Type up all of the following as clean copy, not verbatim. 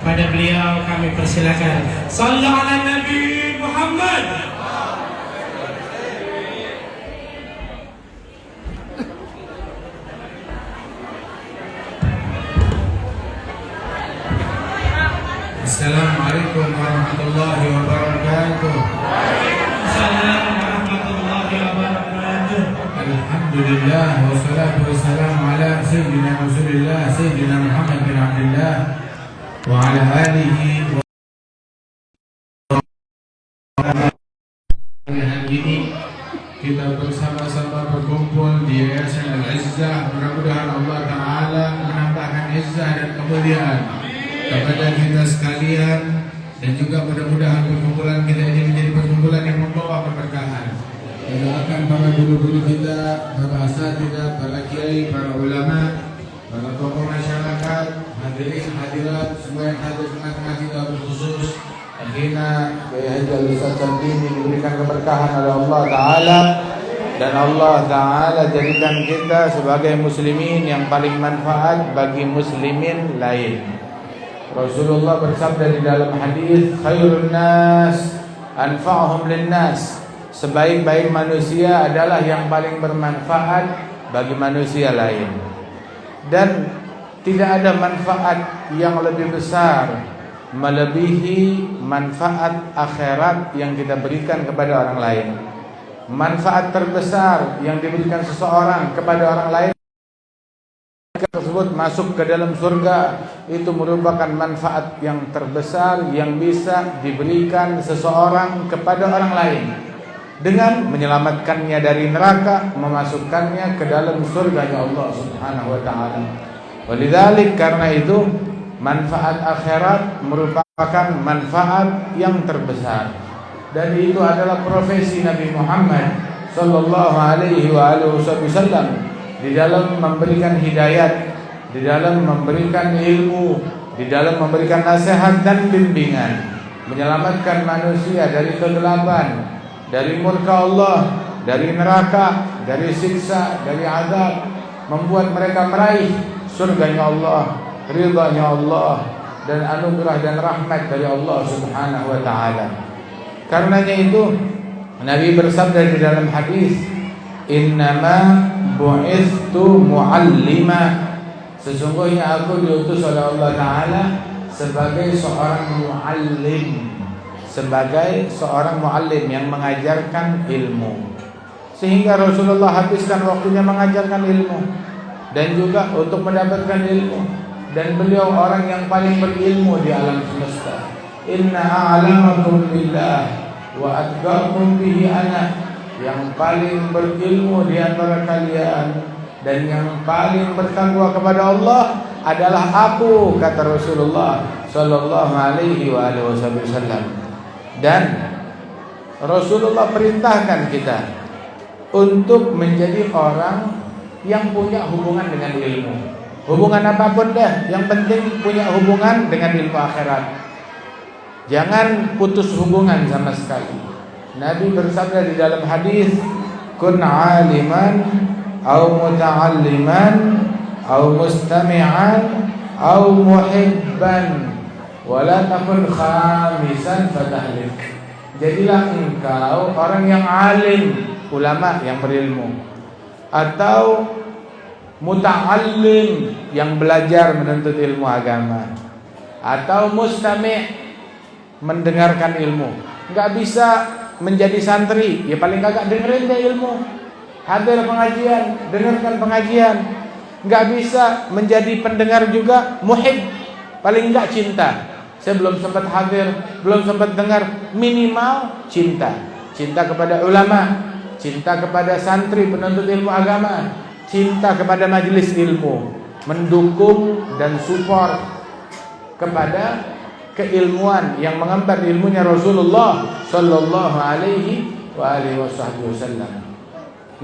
Pada beliau kami persilakan. Sallu ala Nabi Muhammad. Assalamualaikum warahmatullahi wabarakatuh. Assalamualaikum warahmatullahi wabarakatuh. Alhamdulillah wassalatu wassalamu ala sayyidina Rasulillah sayyidina Muhammad bin Abdullah wa ala alihi wa hari ini kita bersama-sama berkumpul di Yayasan Al-Izzah. Mudah-mudahan Allah Ta'ala menambahkan izzah dan kemuliaan kepada kita sekalian, dan juga mudah-mudahan perkumpulan kita ini menjadi perkumpulan yang membawa keberkahan. Kita doakan para guru-guru kita, para asatidzah, para kiai, para ulama, para tokoh masyarakat, hadirin hadirat semua yang hadir tengah-tengah kita, khusus akhirnya Kiai Haji Ustaz Santini diberikan keberkahan oleh Allah Ta'ala, dan Allah Ta'ala jadikan kita sebagai muslimin yang paling manfaat bagi muslimin lain. Rasulullah bersabda di dalam hadis, khairun nas anfa'uhum linnas. Sebaik-baik manusia adalah yang paling bermanfaat bagi manusia lain. Dan tidak ada manfaat yang lebih besar melebihi manfaat akhirat yang kita berikan kepada orang lain. Manfaat terbesar yang diberikan seseorang kepada orang lain tersebut masuk ke dalam surga, itu merupakan manfaat yang terbesar yang bisa diberikan seseorang kepada orang lain, dengan menyelamatkannya dari neraka, memasukkannya ke dalam surganya Allah Subhanahu wa Ta'ala. Walidzalik, karena itu manfaat akhirat merupakan manfaat yang terbesar, dan itu adalah profesi Nabi Muhammad sallallahu alaihi wasallam di dalam memberikan hidayat, di dalam memberikan ilmu, di dalam memberikan nasihat dan bimbingan, menyelamatkan manusia dari kegelapan, dari murka Allah, dari neraka, dari siksa, dari azab, membuat mereka meraih surganya Allah, ridhanya Allah, dan anugerah dan rahmat dari Allah Subhanahu wa Ta'ala. Karenanya itu Nabi bersabda di dalam hadis, innama bu'ithtu mu'allima. Sesungguhnya aku diutus oleh Allah Ta'ala sebagai seorang mu'allim, sebagai seorang mu'allim yang mengajarkan ilmu. Sehingga Rasulullah habiskan waktunya mengajarkan ilmu dan juga untuk mendapatkan ilmu. Dan beliau orang yang paling berilmu di alam semesta. Inna a'lamakum billah wa atqakum bihi ana. Yang paling berilmu di antara kalian dan yang paling bertakwa kepada Allah adalah aku, kata Rasulullah sallallahu alaihi wasallam. Dan Rasulullah perintahkan kita untuk menjadi orang yang punya hubungan dengan ilmu. Hubungan apapun deh, yang penting punya hubungan dengan ilmu akhirat. Jangan putus hubungan sama sekali. Nabi bersabda di dalam hadis, kun aliman au muta'alliman au mustami'an au muhibban wala takun khamisan fatahlik. Jadilah engkau orang yang alim, ulama yang berilmu, atau muta'allim yang belajar menuntut ilmu agama, atau mustami' mendengarkan ilmu. Enggak bisa menjadi santri, ya paling kagak dengerin deh ilmu, hadir pengajian, dengarkan pengajian. Enggak bisa menjadi pendengar juga, muhib, paling enggak cinta. Saya belum sempat hadir, belum sempat dengar, minimal cinta. Cinta kepada ulama, cinta kepada santri penuntut ilmu agama, cinta kepada majelis ilmu, mendukung dan support kepada keilmuan yang mengemban ilmunya Rasulullah sallallahu alaihi wasallam.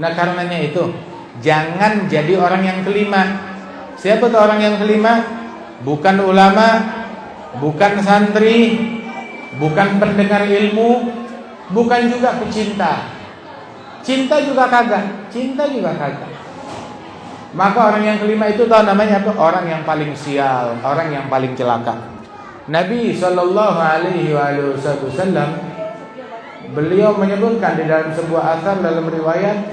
Nah, karenanya itu jangan jadi orang yang kelima. Siapa tuh orang yang kelima? Bukan ulama, bukan santri, bukan pendengar ilmu, bukan juga pecinta. Cinta juga kagak, cinta juga kagak. Maka orang yang kelima itu tahu namanya apa? Orang yang paling sial, orang yang paling celaka. Nabi sallallahu alaihi wasallam beliau menyebutkan di dalam sebuah athar dalam riwayat,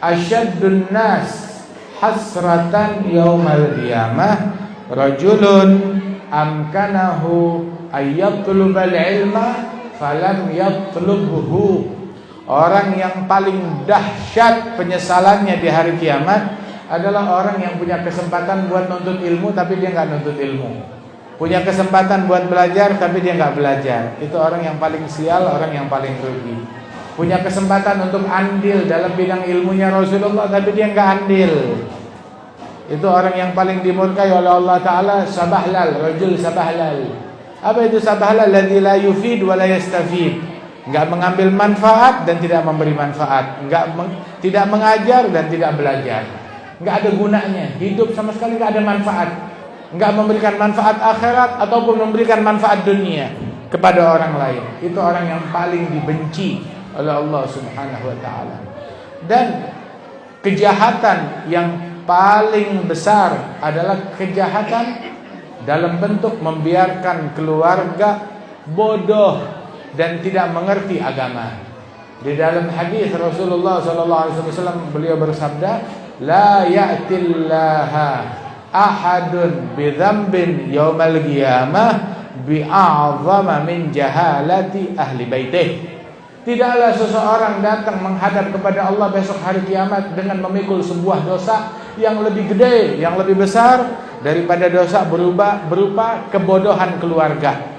asyaddun nas hasratan yaumal qiyamah rajulun amkanahu ayyatlubal ilma falam yatlubhu. Orang yang paling dahsyat penyesalannya di hari kiamat adalah orang yang punya kesempatan buat nuntut ilmu tapi dia nggak nuntut ilmu. Punya kesempatan buat belajar tapi dia nggak belajar. Itu orang yang paling sial, orang yang paling rugi. Punya kesempatan untuk andil dalam bidang ilmunya Rasulullah tapi dia nggak andil. Itu orang yang paling dimurkai oleh Allah Ta'ala. Sabahlal, rajul sabahlal. Apa itu sabahlal? Alladzi la yufid wa la yastafid. Nggak mengambil manfaat dan tidak memberi manfaat. Tidak mengajar dan tidak belajar. Nggak ada gunanya. Hidup sama sekali nggak ada manfaat. Nggak memberikan manfaat akhirat ataupun memberikan manfaat dunia kepada orang lain. Itu orang yang paling dibenci oleh Allah Subhanahu wa taala. Dan kejahatan yang paling besar adalah kejahatan dalam bentuk membiarkan keluarga bodoh dan tidak mengerti agama. Di dalam hadis Rasulullah SAW beliau bersabda, la ya'tillaha ahadun bidzambin yaumal qiyamah bi'a'zama min jahalati ahli baitih. Tidaklah seseorang datang menghadap kepada Allah besok hari kiamat dengan memikul sebuah dosa yang lebih gede, yang lebih besar daripada dosa berupa kebodohan keluarga.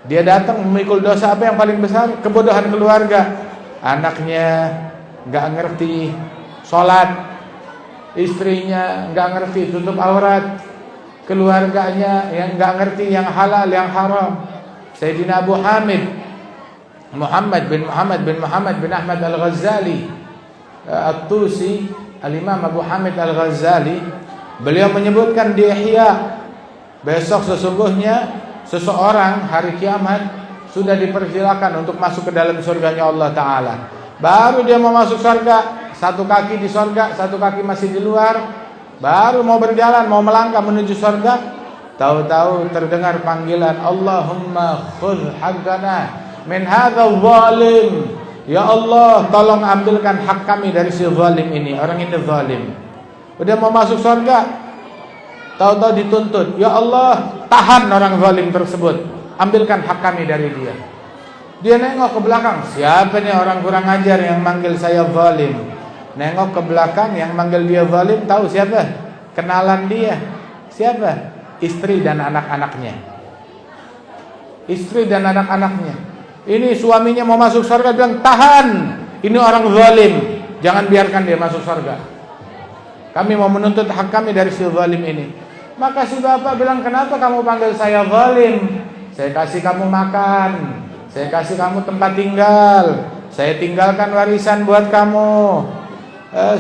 Dia datang memikul dosa apa yang paling besar? Kebodohan keluarga. Anaknya nggak ngerti sholat, istrinya nggak ngerti tutup aurat, keluarganya yang nggak ngerti yang halal yang haram. Sayyidina Abu Hamid Muhammad bin Ahmad Al-Ghazali At-Tusi, Al-Imam Abu Hamid Al-Ghazali, beliau menyebutkan di Ihya, besok sesungguhnya seseorang hari kiamat sudah dipersilakan untuk masuk ke dalam surganya Allah Ta'ala. Baru dia mau masuk surga, satu kaki di surga, satu kaki masih di luar, baru mau berjalan, mau melangkah menuju surga, tahu-tahu terdengar panggilan, Allahumma khudh haqqana min hadzal zalim. Ya Allah, tolong ambilkan hak kami dari si zalim ini. Orang ini zalim. Udah mau masuk surga, tahu-tahu dituntut, ya Allah, tahan orang zalim tersebut, ambilkan hak kami dari dia. Dia nengok ke belakang, siapa nih orang kurang ajar yang manggil saya zalim? Nengok ke belakang, yang manggil dia zalim tahu siapa? Kenalan dia. Siapa? Istri dan anak-anaknya. Istri dan anak-anaknya. Ini suaminya mau masuk surga, bilang tahan, ini orang zalim, jangan biarkan dia masuk surga. Kami mau menuntut hak kami dari si zalim ini. Maka si bapak bilang, kenapa kamu panggil saya zalim? Saya kasih kamu makan, saya kasih kamu tempat tinggal, saya tinggalkan warisan buat kamu,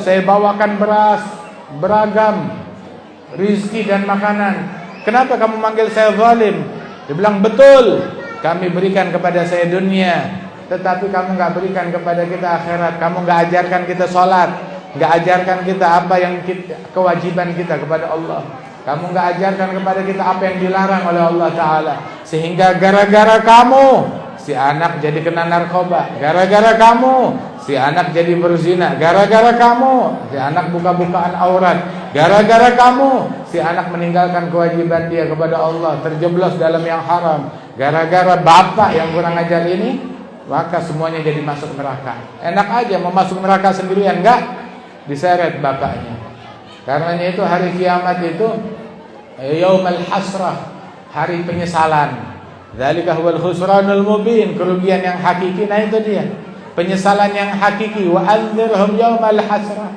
saya bawakan beras, beragam rizki dan makanan. Kenapa kamu manggil saya zalim? Dia bilang, betul, kami berikan kepada saya dunia, tetapi kamu gak berikan kepada kita akhirat. Kamu gak ajarkan kita sholat, gak ajarkan kita apa yang kewajiban kita kepada Allah. Kamu gak ajarkan kepada kita apa yang dilarang oleh Allah Ta'ala. Sehingga gara-gara kamu si anak jadi kena narkoba, gara-gara kamu si anak jadi berzina, gara-gara kamu si anak buka-bukaan aurat, gara-gara kamu si anak meninggalkan kewajiban dia kepada Allah, terjeblos dalam yang haram, gara-gara bapak yang kurang ajar ini, maka semuanya jadi masuk neraka. Enak aja mau masuk neraka sendirian, enggak, diseret bapaknya. Karenanya itu hari kiamat itu yaumul hasrah, hari penyesalan. Dzalika huwal khusranul mubin, kerugian yang hakiki. Nah itu dia, penyesalan yang hakiki. Wa anzirhum yaumal hasrah,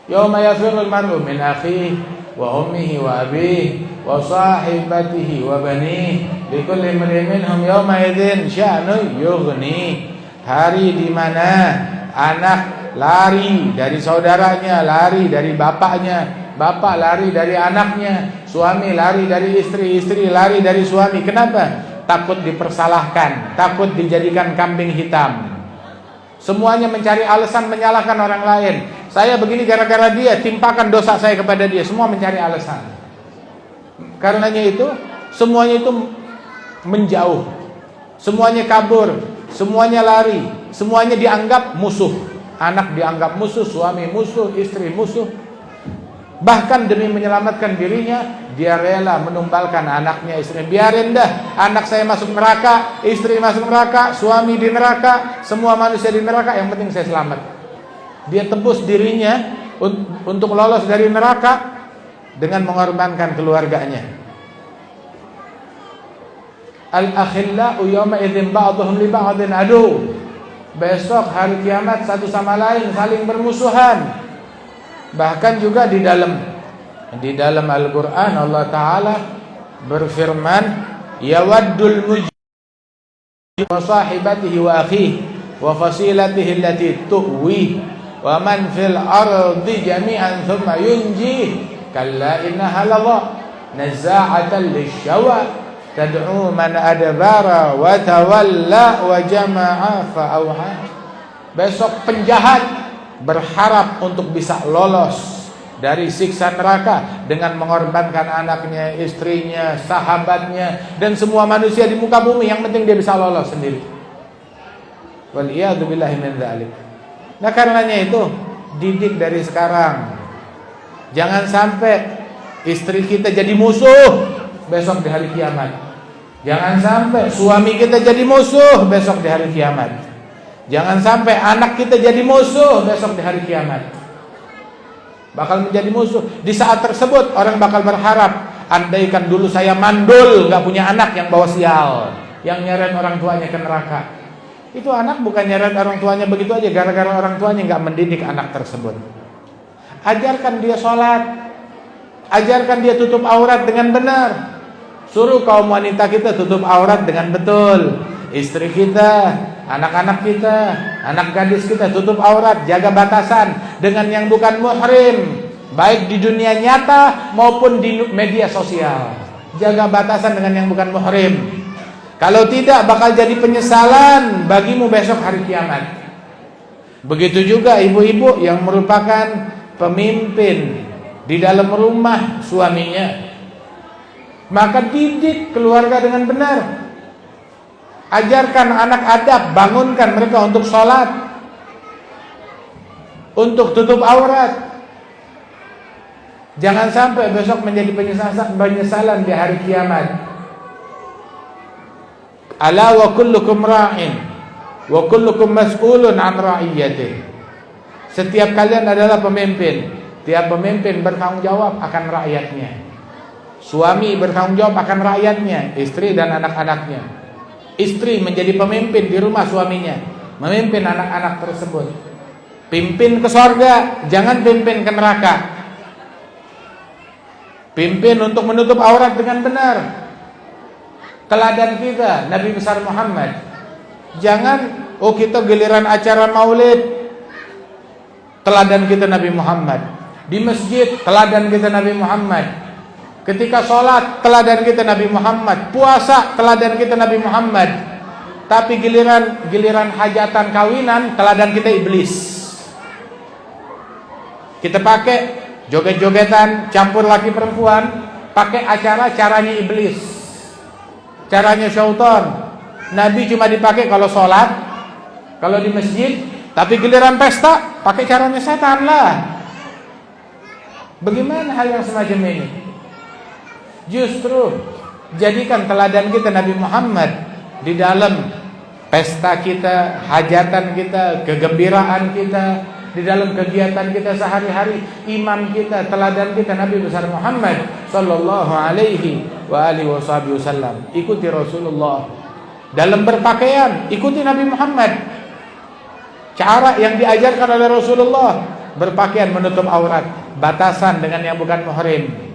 yauma yafirul mar'u min akhihi wa ummihi wa abihi wa sahibatihi wa banihi likulli imrin minhum yauma idzin sya'nu yughni. Hari di mana anak lari dari saudaranya, lari dari bapaknya, bapak lari dari anaknya, suami lari dari istri, istri lari dari suami. Kenapa? Takut dipersalahkan, takut dijadikan kambing hitam. Semuanya mencari alasan menyalahkan orang lain. Saya begini gara-gara dia, timpakan dosa saya kepada dia. Semua mencari alasan. Karenanya itu, semuanya itu menjauh. Semuanya kabur, semuanya lari, semuanya dianggap musuh. Anak dianggap musuh, suami musuh, istri musuh. Bahkan demi menyelamatkan dirinya, dia rela menumbalkan anaknya, istrinya. Biarin dah, anak saya masuk neraka, istri masuk neraka, suami di neraka, semua manusia di neraka, yang penting saya selamat. Dia tebus dirinya untuk lolos dari neraka dengan mengorbankan keluarganya. Al-akhillau yawma idzin ba'dhum li ba'dhin adu. Besok hari kiamat satu sama lain saling bermusuhan. Bahkan juga di dalam Al-Qur'an Allah Ta'ala berfirman, yawaddul mujrim wa sahibatihi wa akhihi wa fasilatihi allati tuwi wa man fil ardi jami'an thumma yunji kalla innaha ladha nazza'atan lisyawa tad'u man adbara wa tawalla wa jama'a fa'awha. Besok penjahat berharap untuk bisa lolos dari siksa neraka dengan mengorbankan anaknya, istrinya, sahabatnya, dan semua manusia di muka bumi. Yang penting dia bisa lolos sendiri. Waliyadu billahi min dzalik. Nah karenanya itu, didik dari sekarang. Jangan sampai istri kita jadi musuh besok di hari kiamat. Jangan sampai suami kita jadi musuh besok di hari kiamat. Jangan sampai anak kita jadi musuh besok di hari kiamat. Bakal menjadi musuh. Di saat tersebut orang bakal berharap, andaikan dulu saya mandul, gak punya anak yang bawa sial, yang nyeret orang tuanya ke neraka. Itu anak bukan nyeret orang tuanya begitu aja gara-gara orang tuanya gak mendidik anak tersebut. Ajarkan dia sholat, ajarkan dia tutup aurat dengan benar. Suruh kaum wanita kita tutup aurat dengan betul. Istri kita, anak-anak kita, anak gadis kita tutup aurat, jaga batasan dengan yang bukan muhrim, baik di dunia nyata maupun di media sosial. Jaga batasan dengan yang bukan muhrim. Kalau tidak bakal jadi penyesalan bagimu besok hari kiamat. Begitu juga ibu-ibu yang merupakan pemimpin di dalam rumah suaminya. Maka didik keluarga dengan benar. Ajarkan anak adab, bangunkan mereka untuk sholat, untuk tutup aurat. Jangan sampai besok menjadi penyesalan di hari kiamat. Ala wa kullukum ra'in wa kullukum mas'ulun an ra'iyatih. Setiap kalian adalah pemimpin. Tiap pemimpin bertanggung jawab akan rakyatnya. Suami bertanggung jawab akan rakyatnya, istri dan anak-anaknya. Istri menjadi pemimpin di rumah suaminya, memimpin anak-anak tersebut. Pimpin ke sorga, jangan pimpin ke neraka. Pimpin untuk menutup aurat dengan benar. Teladan kita Nabi besar Muhammad. Jangan kita giliran acara maulid, teladan kita Nabi Muhammad. Di masjid teladan kita Nabi Muhammad. Ketika sholat teladan kita Nabi Muhammad. Puasa teladan kita Nabi Muhammad. Tapi giliran hajatan kawinan teladan kita iblis. Kita pakai joget-jogetan campur laki perempuan, pakai caranya iblis, caranya syaitan. Nabi cuma dipakai kalau sholat, kalau di masjid. Tapi giliran pesta pakai caranya setan lah. Bagaimana hal yang semacam ini? Justru jadikan teladan kita Nabi Muhammad di dalam pesta kita, hajatan kita, kegembiraan kita, di dalam kegiatan kita sehari-hari. Imam kita, teladan kita Nabi besar Muhammad sallallahu alaihi wa alihi wasallam. Ikuti Rasulullah dalam berpakaian, ikuti Nabi Muhammad. Cara yang diajarkan oleh Rasulullah, berpakaian menutup aurat, batasan dengan yang bukan muhrim.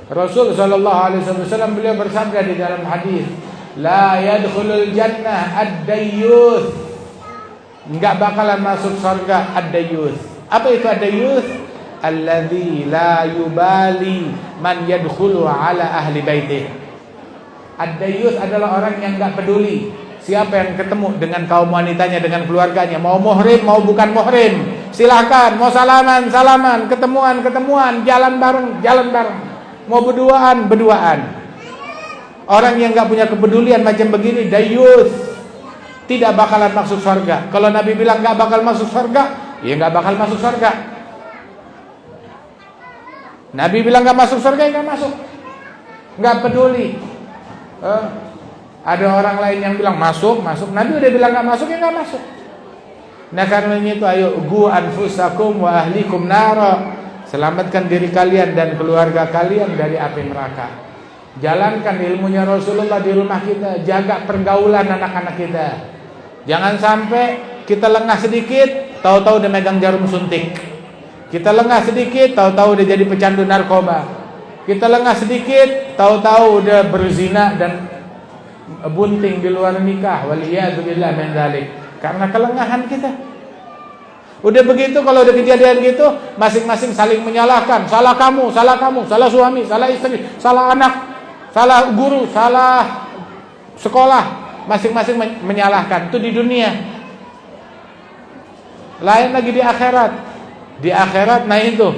Rasul sallallahu alaihi wasallam beliau bersabda di dalam hadis, la yadkhulul jannah ad-dayyuth. Enggak bakalan masuk surga ad-dayyuth. Apa itu ad-dayyuth? Alladzi la yubali man yadkhulu ala ahli baitih. Ad-dayyuth adalah orang yang enggak peduli siapa yang ketemu dengan kaum wanitanya, dengan keluarganya, mau muhrim mau bukan muhrim. Silakan, mau salaman, ketemuan, jalan bareng. Mau berduaan. Orang yang nggak punya kepedulian macam begini, dayus, tidak bakalan masuk surga. Kalau Nabi bilang nggak bakal masuk surga, ya nggak bakal masuk surga. Nabi bilang nggak masuk surga, ya nggak masuk. Nggak peduli. Ada orang lain yang bilang masuk. Nabi udah bilang nggak masuk, ya nggak masuk. Nah karenanya itu, ayo gu anfusakum wa ahlikum nara. Selamatkan diri kalian dan keluarga kalian dari api neraka. Jalankan ilmunya Rasulullah di rumah kita. Jaga pergaulan anak-anak kita. Jangan sampai kita lengah sedikit, tahu-tahu udah megang jarum suntik. Kita lengah sedikit, tahu-tahu udah jadi pecandu narkoba. Kita lengah sedikit, tahu-tahu udah berzina dan bunting di luar nikah. Waliyadzubillah min dzalik. Karena kelengahan kita. Udah begitu, kalau udah kejadian gitu, masing-masing saling menyalahkan. Salah kamu, salah suami, salah istri, salah anak, salah guru, salah sekolah. Masing-masing menyalahkan. Itu di dunia. Lain lagi di akhirat. Di akhirat, nah itu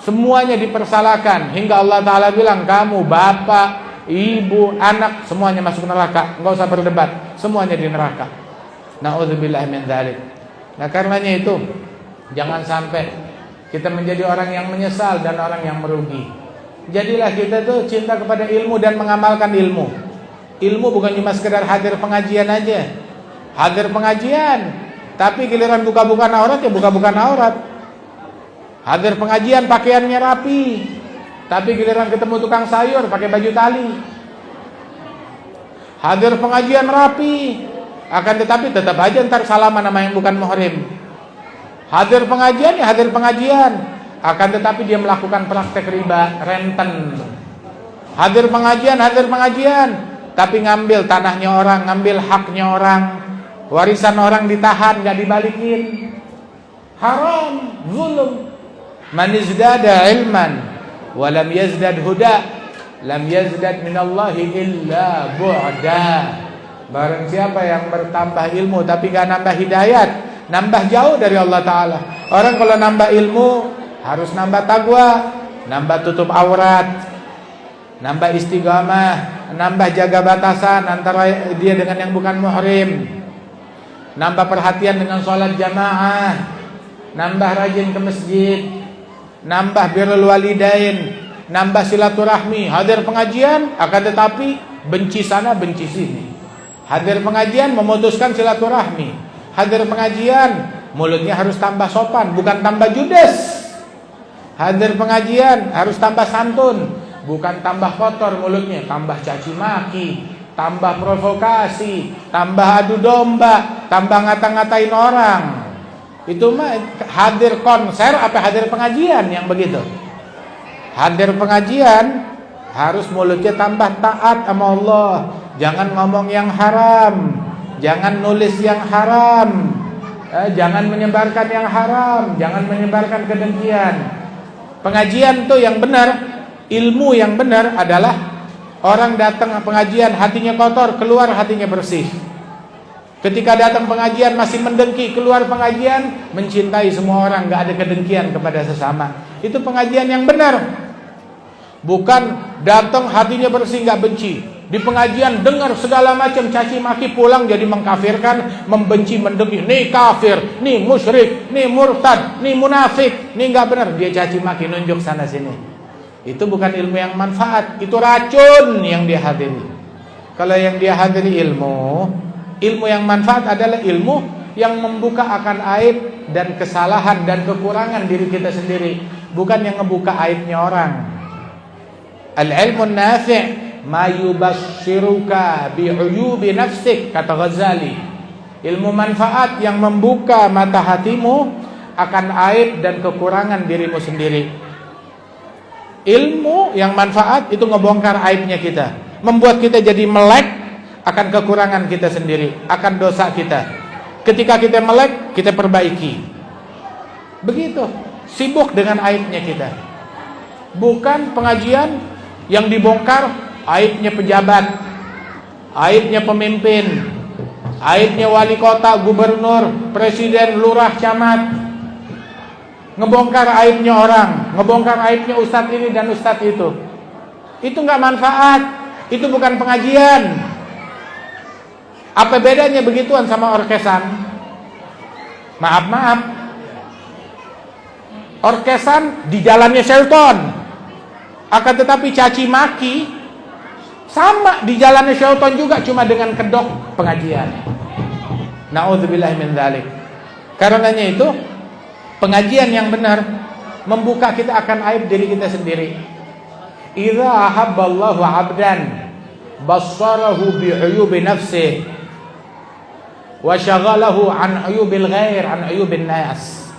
semuanya dipersalahkan. Hingga Allah Ta'ala bilang, kamu, bapak, ibu, anak, semuanya masuk neraka. Enggak usah berdebat, semuanya di neraka. Na'udzubillah min dzalik. Nah karenanya itu, jangan sampai kita menjadi orang yang menyesal dan orang yang merugi. Jadilah kita tuh cinta kepada ilmu dan mengamalkan ilmu. Ilmu bukan cuma sekedar hadir pengajian aja. Hadir pengajian, tapi giliran buka-bukaan aurat, ya buka-bukaan aurat. Hadir pengajian pakaiannya rapi, tapi giliran ketemu tukang sayur pakai baju tali. Hadir pengajian rapi, akan tetapi tetap aja ntar salaman sama yang bukan muhrim. Hadir pengajian, ya hadir pengajian, akan tetapi dia melakukan praktek riba, renten. Hadir pengajian, tapi ngambil tanahnya orang, ngambil haknya orang, warisan orang ditahan, gak dibalikin. Haram, zulum. Man izdada ilman walam yazdad huda, lam yazdad minallahi illa bu'da. Barang siapa yang bertambah ilmu tapi gak nambah hidayat, nambah jauh dari Allah Ta'ala. Orang kalau nambah ilmu harus nambah taqwa, nambah tutup aurat, nambah istiqamah, nambah jaga batasan antara dia dengan yang bukan muhrim, nambah perhatian dengan sholat jamaah, nambah rajin ke masjid, nambah birrul walidain, nambah silaturahmi. Hadir pengajian, akan tetapi benci sana benci sini. Hadir pengajian memutuskan silaturahmi. Hadir pengajian mulutnya harus tambah sopan, bukan tambah judes. Hadir pengajian harus tambah santun, bukan tambah kotor mulutnya, tambah caci maki, tambah provokasi, tambah adu domba, tambah ngata-ngatain orang. Itu mah hadir konser apa hadir pengajian yang begitu? Hadir pengajian harus mulutnya tambah taat sama Allah. Jangan ngomong yang haram, jangan nulis yang haram, jangan menyebarkan yang haram, jangan menyebarkan kebencian. Pengajian tuh yang benar, ilmu yang benar adalah orang datang pengajian hatinya kotor, keluar hatinya bersih. Ketika datang pengajian masih mendengki, keluar pengajian mencintai semua orang, gak ada kedengkian kepada sesama. Itu pengajian yang benar. Bukan datang hatinya bersih, gak benci. Di pengajian dengar segala macam caci maki, pulang jadi mengkafirkan, membenci, mendengki. Nih kafir, nih musyrik, nih murtad, nih munafik. Nih gak benar, dia caci maki, nunjuk sana sini. Itu bukan ilmu yang manfaat, itu racun yang dia hadiri. Kalau yang dia hadiri ilmu yang manfaat adalah ilmu yang membuka akan aib dan kesalahan dan kekurangan diri kita sendiri, bukan yang ngebuka aibnya orang. Al-ilmu nafi' ma yubasshiruka bi'uyubi nafsik, kata Ghazali. Ilmu manfaat yang membuka mata hatimu akan aib dan kekurangan dirimu sendiri. Ilmu yang manfaat itu ngebongkar aibnya kita, membuat kita jadi melek akan kekurangan kita sendiri, akan dosa kita. Ketika kita melek, kita perbaiki. Begitu, sibuk dengan aibnya kita. Bukan pengajian yang dibongkar aibnya pejabat, aibnya pemimpin, aibnya wali kota, gubernur, presiden, lurah, camat. Ngebongkar aibnya orang, ngebongkar aibnya ustadz ini dan ustadz itu. Itu nggak manfaat. Itu bukan pengajian. Apa bedanya begituan sama orkesan? Maaf. Orkesan di jalannya Shelton. Akan tetapi caci maki sama di jalannya Shelton juga, cuma dengan kedok pengajian. Na'udzubillah min dzalik. Karenanya itu pengajian yang benar membuka kita akan aib diri kita sendiri. Idza ahabballahu 'abdan bassarahu bi 'uyubi nafsihi wa syaghalahu an 'uyubil ghair, an 'uyubin nas.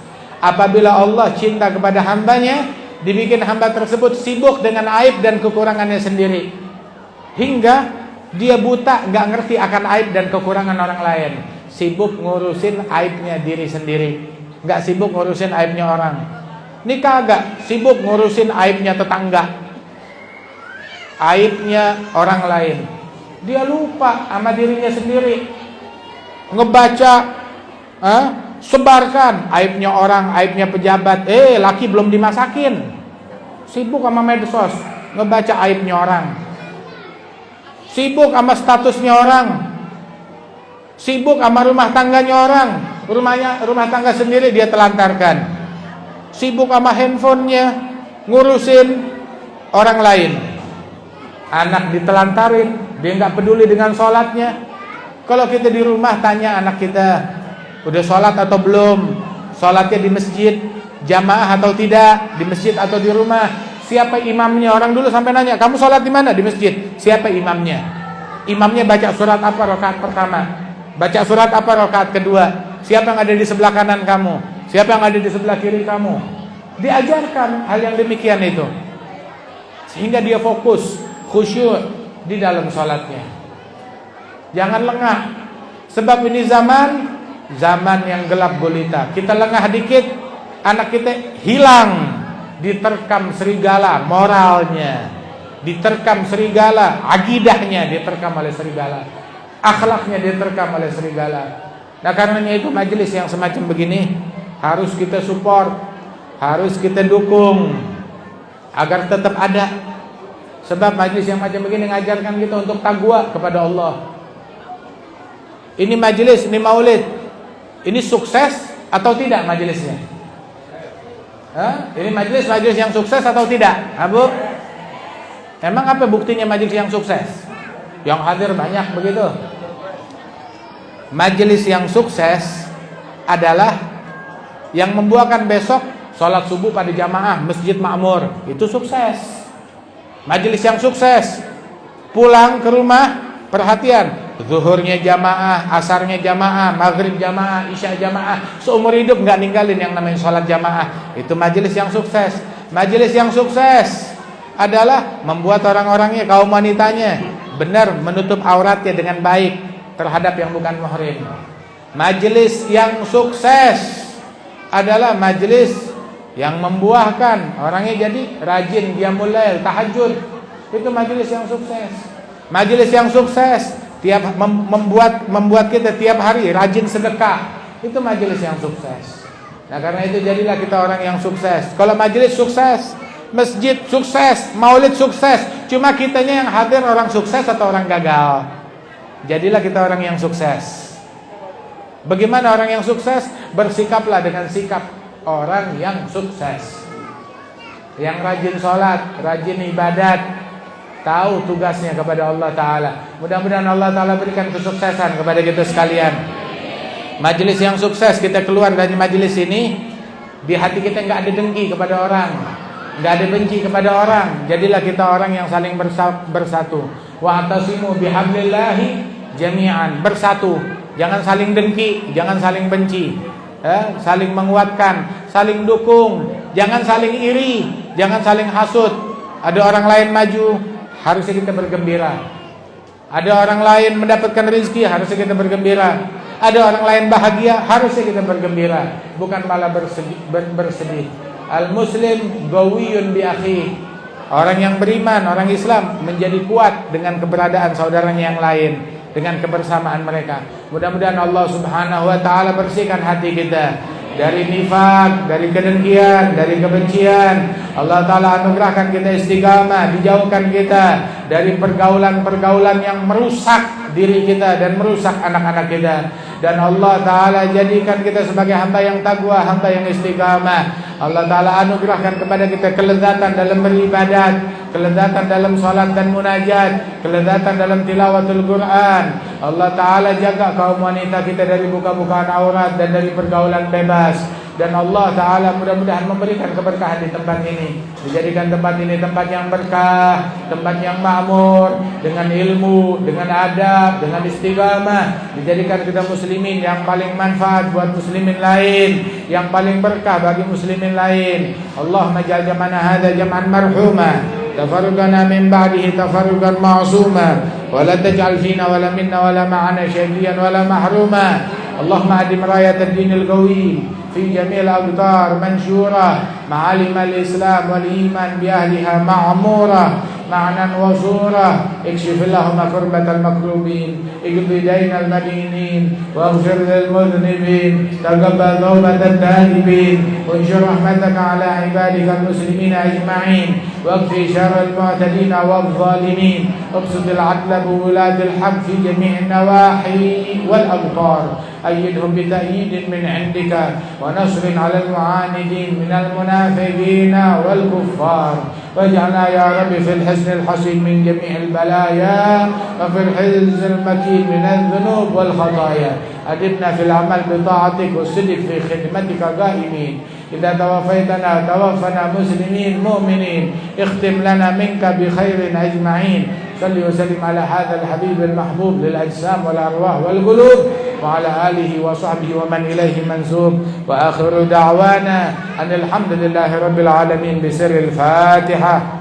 Apabila Allah cinta kepada hambanya, dibikin hamba tersebut sibuk dengan aib dan kekurangannya sendiri, hingga dia buta, nggak ngerti akan aib dan kekurangan orang lain. Sibuk ngurusin aibnya diri sendiri, nggak sibuk ngurusin aibnya orang. Ini kagak, sibuk ngurusin aibnya tetangga, aibnya orang lain. Dia lupa sama dirinya sendiri. Ngebaca, sebarkan aibnya orang, aibnya pejabat. Laki belum dimasakin. Sibuk sama medsos, ngebaca aibnya orang. Sibuk sama statusnya orang. Sibuk sama rumah tangganya orang. Rumah tangga sendiri dia telantarkan. Sibuk sama handphonenya, ngurusin orang lain. Anak ditelantarin, dia nggak peduli dengan sholatnya. Kalau kita di rumah tanya anak kita, udah sholat atau belum? Sholatnya di masjid, jamaah atau tidak? Di masjid atau di rumah? Siapa imamnya? Orang dulu sampai nanya, kamu sholat di mana? Di masjid. Siapa imamnya? Imamnya baca surat apa rakaat pertama? Baca surat apa rakaat kedua? Siapa yang ada di sebelah kanan kamu? Siapa yang ada di sebelah kiri kamu? Diajarkan hal yang demikian itu, sehingga dia fokus, khusyuk di dalam sholatnya. Jangan lengah, sebab ini zaman yang gelap gulita. Kita lengah dikit, anak kita hilang, diterkam serigala moralnya, diterkam serigala akidahnya, diterkam oleh serigala akhlaknya, diterkam oleh serigala. Nah, karenanya itu majelis yang semacam begini harus kita support, harus kita dukung agar tetap ada. Sebab majelis yang macam begini mengajarkan kita untuk takwa kepada Allah. Ini majelis, ini maulid, ini sukses atau tidak majelisnya? Ini majelis yang sukses atau tidak? Abu, emang apa buktinya majelis yang sukses? Yang hadir banyak begitu. Majelis yang sukses adalah yang membuahkan besok sholat subuh pada jamaah masjid makmur, itu sukses. Majelis yang sukses, pulang ke rumah, perhatian, zuhurnya jamaah, asarnya jamaah, maghrib jamaah, isya jamaah, seumur hidup nggak ninggalin yang namanya sholat jamaah, itu majelis yang sukses. Majelis yang sukses adalah membuat orang-orangnya, kaum wanitanya, benar menutup auratnya dengan baik terhadap yang bukan muhrim. Majelis yang sukses adalah majelis yang membuahkan orangnya jadi rajin qiyamul lail, tahajud. Itu majelis yang sukses. Majelis yang sukses membuat kita tiap hari rajin sedekah. Itu majelis yang sukses. Nah, karena itu jadilah kita orang yang sukses. Kalau majelis sukses, masjid sukses, maulid sukses, cuma kitanya yang hadir orang sukses atau orang gagal. Jadilah kita orang yang sukses. Bagaimana orang yang sukses? Bersikaplah dengan sikap orang yang sukses, yang rajin sholat, rajin ibadat, tahu tugasnya kepada Allah Ta'ala. Mudah-mudahan Allah Ta'ala berikan kesuksesan kepada kita sekalian. Majelis yang sukses, kita keluar dari majelis ini, di hati kita nggak ada dengki kepada orang, nggak ada benci kepada orang. Jadilah kita orang yang saling bersatu. Wa'tasimu bihablillahi jami'an, bersatu. Jangan saling dengki, jangan saling benci, saling menguatkan, saling dukung. Jangan saling iri, jangan saling hasut. Ada orang lain maju, harusnya kita bergembira. Ada orang lain mendapatkan rezeki, harusnya kita bergembira. Ada orang lain bahagia, harusnya kita bergembira, bukan malah bersedih. Al-muslim gawiyun bi akhi. Orang yang beriman, orang Islam menjadi kuat dengan keberadaan saudaranya yang lain, dengan kebersamaan mereka. Mudah-mudahan Allah Subhanahu wa taala bersihkan hati kita. dari nifak, dari kedengkian, dari kebencian. Allah Ta'ala anugerahkan kita istiqamah, dijauhkan kita dari pergaulan-pergaulan yang merusak diri kita dan merusak anak-anak kita. Dan Allah Ta'ala jadikan kita sebagai hamba yang taqwa, hamba yang istiqamah. Allah Ta'ala anugerahkan kepada kita kelezatan dalam beribadat, kelezatan dalam salat dan munajat, kelezatan dalam tilawatul Quran. Allah Ta'ala jaga kaum wanita kita dari buka-bukaan aurat dan dari pergaulan bebas. Dan Allah Ta'ala mudah-mudahan memberikan keberkahan di tempat ini, dijadikan tempat ini tempat yang berkah, tempat yang makmur, dengan ilmu, dengan adab, dengan istiqamah. Dijadikan kita muslimin yang paling manfaat buat muslimin lain, yang paling berkah bagi muslimin lain. Allahumma ja'al jam'ana hadza jam'an marhuma, tafarruqana min ba'dihi tafarruqan ma'suma, wa la taj'al fina wa la minna wa la ma'ana syaqiyan wa la mahruma. Allahumma adim rayat ad-din al-qawi في جميع الأقطار منشورة، معالم الإسلام والإيمان بأهلها معمورة معنى وصورة. اكشف اللهم كربة المكروبين، اقض دين المدينين، واغفر للمذنبين، تقبل توبة التائبين، وانشر رحمتك على عبادك المسلمين أجمعين، واكفي شر المعتدين والظالمين، ابسط العدل بولاة الحق في جميع النواحي والأمطار. أيدهم بتأييد من عندك ونصر على المعاندين من المنافقين والكفار. واجعلنا يا رب في الحسن الحصين من جميع البلايا، وفي الحزن المكين من الذنوب والخطايا. أدبنا في العمل بطاعتك والصدق في خدمتك قائمين. إذا توفيتنا توفنا مسلمين مؤمنين. اختم لنا منك بخير أجمعين. صل وسلم على هذا الحبيب المحبوب للأجسام والأرواح والقلوب، وعلى آله وصحبه ومن إليه منسوب. وآخر دعوانا أن الحمد لله رب العالمين بسر الفاتحة.